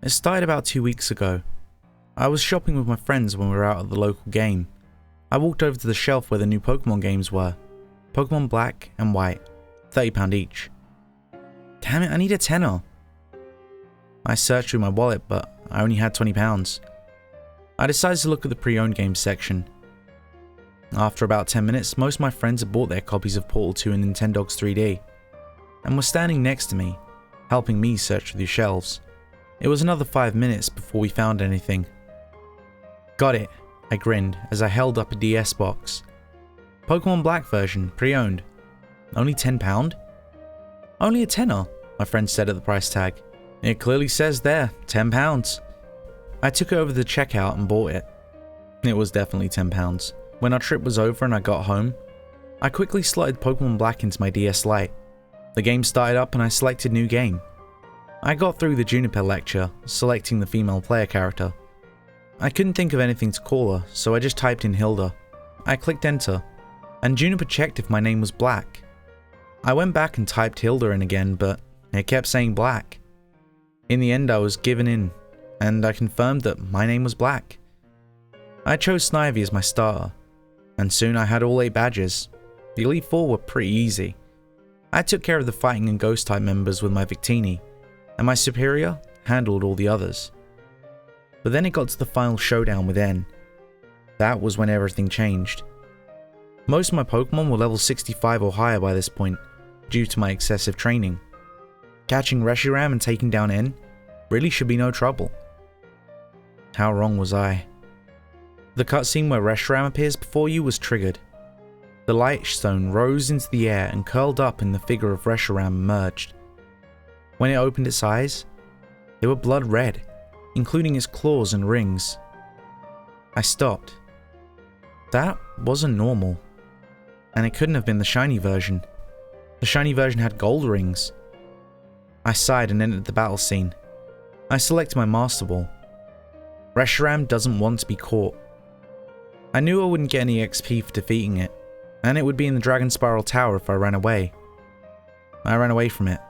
It started about 2 weeks ago. I was shopping with my friends when we were out at the local game. I walked over to the shelf where the new Pokemon games were. Pokemon Black and White, £30 each. Damn it, I need a tenner. I searched through my wallet, but I only had £20. I decided to look at the pre-owned games section. After about 10 minutes, most of my friends had bought their copies of Portal 2 and Nintendogs 3D, and were standing next to me, helping me search through the shelves. It was another 5 minutes before we found anything. Got it, I grinned as I held up a DS box. Pokemon Black version, pre-owned. Only £10? Only a tenner, my friend said at the price tag. It clearly says there, £10. I took it over to the checkout and bought it. It was definitely £10. When our trip was over and I got home, I quickly slotted Pokemon Black into my DS Lite. The game started up and I selected new game. I got through the Juniper lecture, selecting the female player character. I couldn't think of anything to call her, so I just typed in Hilda. I clicked enter, and Juniper checked if my name was Black. I went back and typed Hilda in again, but it kept saying Black. In the end I was given in, and I confirmed that my name was Black. I chose Snivy as my starter, and soon I had all 8 badges. The Elite Four were pretty easy. I took care of the fighting and ghost type members with my Victini, and my superior handled all the others. But then it got to the final showdown with N. That was when everything changed. Most of my Pokemon were level 65 or higher by this point, due to my excessive training. Catching Reshiram and taking down N really should be no trouble. How wrong was I? The cutscene where Reshiram appears before you was triggered. The light stone rose into the air and curled up and the figure of Reshiram emerged. When it opened its eyes, they were blood red, including its claws and rings. I stopped. That wasn't normal. And it couldn't have been the shiny version. The shiny version had gold rings. I sighed and entered the battle scene. I selected my Master Ball. Reshiram doesn't want to be caught. I knew I wouldn't get any XP for defeating it, and it would be in the Dragon Spiral Tower if I ran away. I ran away from it.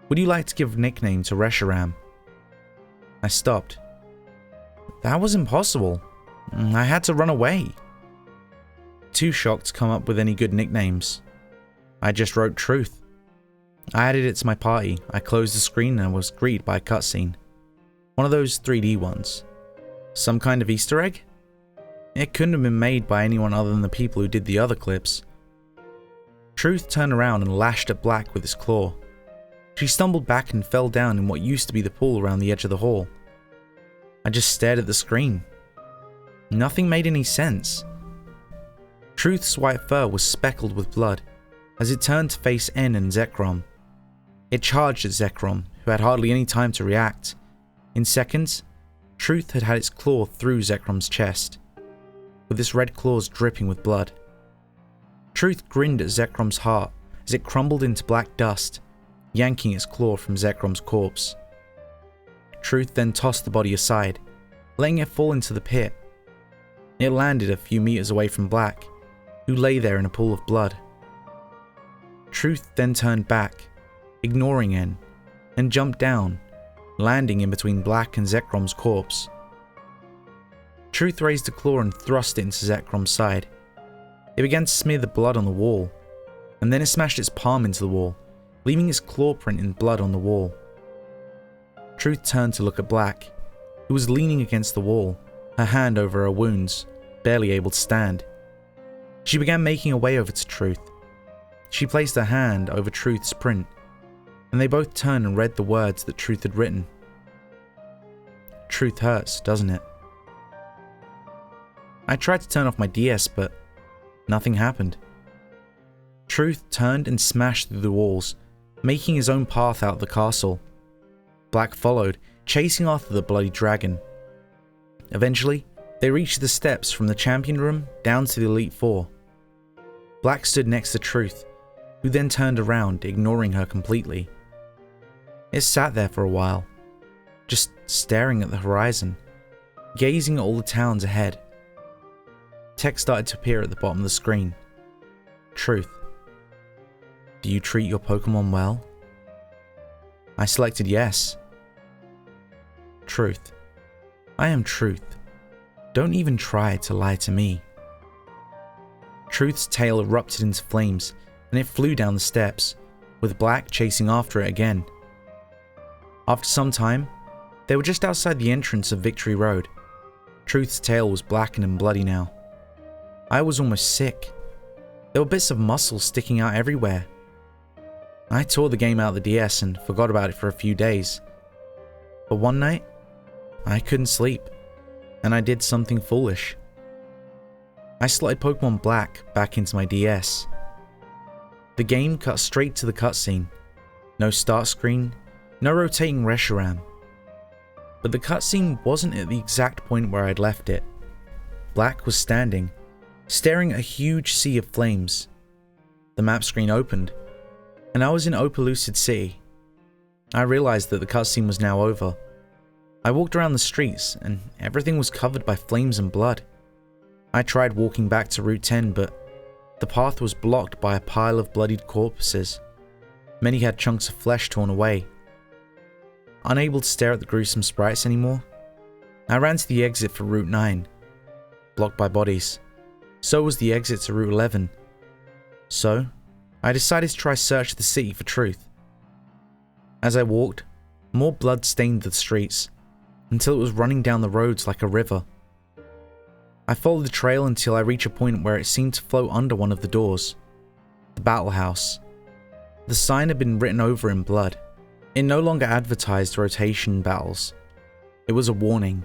Would you like to give a nickname to Reshiram? I stopped. That was impossible. I had to run away. Too shocked to come up with any good nicknames. I just wrote Truth. I added it to my party. I closed the screen and was greeted by a cutscene. One of those 3D ones. Some kind of Easter egg? It couldn't have been made by anyone other than the people who did the other clips. Truth turned around and lashed at Black with his claw. She stumbled back and fell down in what used to be the pool around the edge of the hall. I just stared at the screen. Nothing made any sense. Truth's white fur was speckled with blood as it turned to face N and Zekrom. It charged at Zekrom, who had hardly any time to react. In seconds, Truth had its claw through Zekrom's chest, with its red claws dripping with blood. Truth grinned at Zekrom's heart as it crumbled into black dust, yanking its claw from Zekrom's corpse. Truth then tossed the body aside, letting it fall into the pit. It landed a few meters away from Black, who lay there in a pool of blood. Truth then turned back, ignoring N, and jumped down, landing in between Black and Zekrom's corpse. Truth raised a claw and thrust it into Zekrom's side. It began to smear the blood on the wall, and then it smashed its palm into the wall, leaving its claw print in blood on the wall. Truth turned to look at Black, who was leaning against the wall, her hand over her wounds, barely able to stand. She began making her way over to Truth. She placed her hand over Truth's print, and they both turned and read the words that Truth had written. Truth hurts, doesn't it? I tried to turn off my DS, but nothing happened. Truth turned and smashed through the walls, making his own path out of the castle. Black followed, chasing after the bloody dragon. Eventually, they reached the steps from the champion room down to the Elite Four. Black stood next to Truth, who then turned around, ignoring her completely. It sat there for a while, just staring at the horizon, gazing at all the towns ahead. Text started to appear at the bottom of the screen. Truth. Do you treat your Pokemon well? I selected yes. Truth. I am Truth. Don't even try to lie to me. Truth's tail erupted into flames and it flew down the steps, with Black chasing after it again. After some time, they were just outside the entrance of Victory Road. Truth's tail was blackened and bloody now. I was almost sick. There were bits of muscle sticking out everywhere. I tore the game out of the DS and forgot about it for a few days. But one night, I couldn't sleep, and I did something foolish. I slotted Pokemon Black back into my DS. The game cut straight to the cutscene. No start screen, no rotating Reshiram. But the cutscene wasn't at the exact point where I'd left it. Black was standing, staring at a huge sea of flames. The map screen opened, and I was in Opelucid City. I realized that the cutscene was now over. I walked around the streets, and everything was covered by flames and blood. I tried walking back to Route 10, but the path was blocked by a pile of bloodied corpses. Many had chunks of flesh torn away. Unable to stare at the gruesome sprites anymore, I ran to the exit for Route 9, blocked by bodies. So was the exit to Route 11. So, I decided to try search the city for truth. As I walked, more blood stained the streets, until it was running down the roads like a river. I followed the trail until I reached a point where it seemed to flow under one of the doors. The Battle House. The sign had been written over in blood. It no longer advertised rotation battles. It was a warning.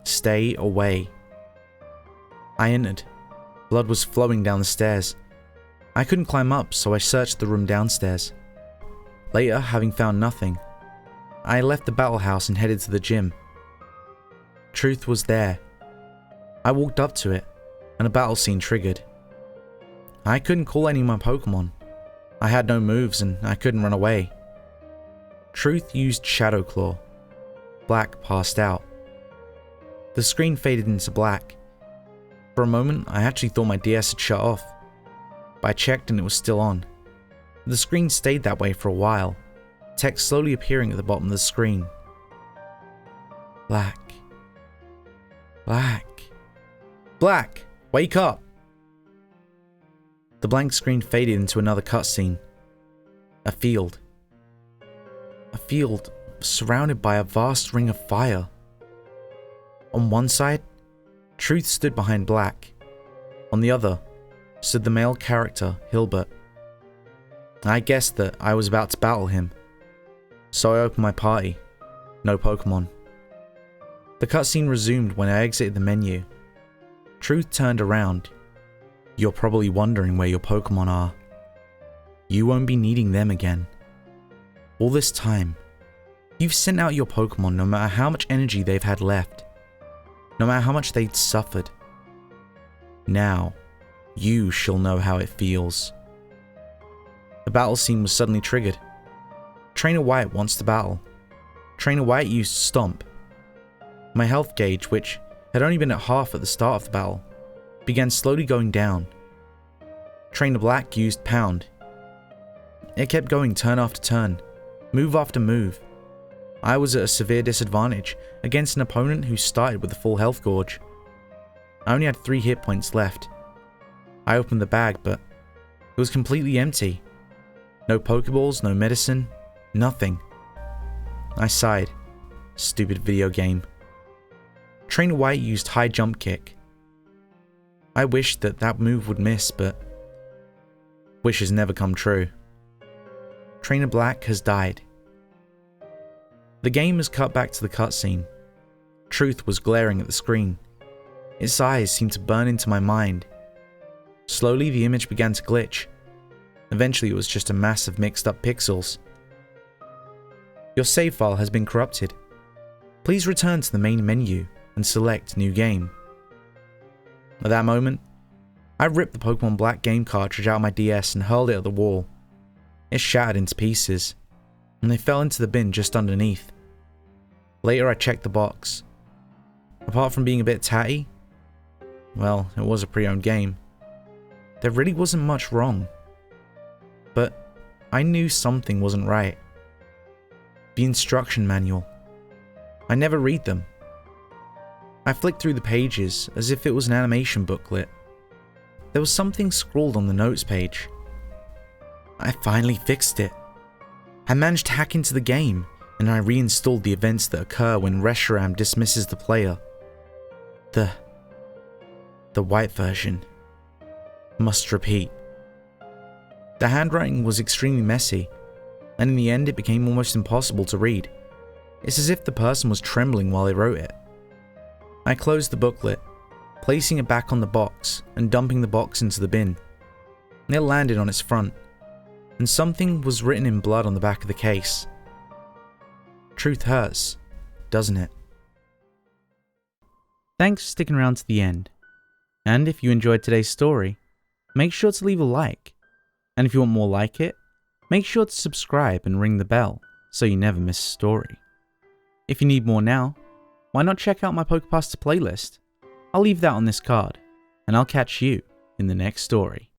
Stay away. I entered. Blood was flowing down the stairs. I couldn't climb up, so I searched the room downstairs. Later, having found nothing, I left the Battle House and headed to the gym. Truth was there. I walked up to it, and a battle scene triggered. I couldn't call any of my Pokemon. I had no moves, and I couldn't run away. Truth used Shadow Claw. Black passed out. The screen faded into black. For a moment, I actually thought my DS had shut off, but I checked and it was still on. The screen stayed that way for a while, text slowly appearing at the bottom of the screen. Black. Black. Black! Wake up! The blank screen faded into another cutscene. A field. A field surrounded by a vast ring of fire. On one side, Truth stood behind Black. On the other, stood the male character, Hilbert. I guessed that I was about to battle him, so I opened my party. No Pokemon. The cutscene resumed when I exited the menu. Truth turned around. You're probably wondering where your Pokemon are. You won't be needing them again. All this time, you've sent out your Pokemon no matter how much energy they've had left, no matter how much they'd suffered. Now, you shall know how it feels. The battle scene was suddenly triggered. Trainer White wants to battle. Trainer White used Stomp. My health gauge, which had only been at half at the start of the battle, began slowly going down. Trainer Black used Pound. It kept going turn after turn, move after move. I was at a severe disadvantage against an opponent who started with a full health gauge. I only had 3 hit points left. I opened the bag, but it was completely empty. No Pokeballs, no medicine, nothing. I sighed. Stupid video game. Trainer White used High Jump Kick. I wished that that move would miss, but wishes never come true. Trainer Black has died. The game has cut back to the cutscene. Truth was glaring at the screen. Its eyes seemed to burn into my mind. Slowly the image began to glitch. Eventually it was just a mass of mixed up pixels. Your save file has been corrupted. Please return to the main menu and select New Game. At that moment, I ripped the Pokemon Black game cartridge out of my DS and hurled it at the wall. It shattered into pieces, and they fell into the bin just underneath. Later I checked the box. Apart from being a bit tatty, well, it was a pre-owned game, there really wasn't much wrong. But I knew something wasn't right. The instruction manual. I never read them. I flicked through the pages as if it was an animation booklet. There was something scrawled on the notes page. I finally fixed it. I managed to hack into the game, and I reinstalled the events that occur when Reshiram dismisses the player. The white version. Must repeat. The handwriting was extremely messy, and in the end it became almost impossible to read. It's as if the person was trembling while they wrote it. I closed the booklet, placing it back on the box and dumping the box into the bin. It landed on its front, and something was written in blood on the back of the case. Truth hurts, doesn't it? Thanks for sticking around to the end. And if you enjoyed today's story, make sure to leave a like. And if you want more like it, make sure to subscribe and ring the bell so you never miss a story. If you need more now, why not check out my Creepypasta playlist? I'll leave that on this card, and I'll catch you in the next story.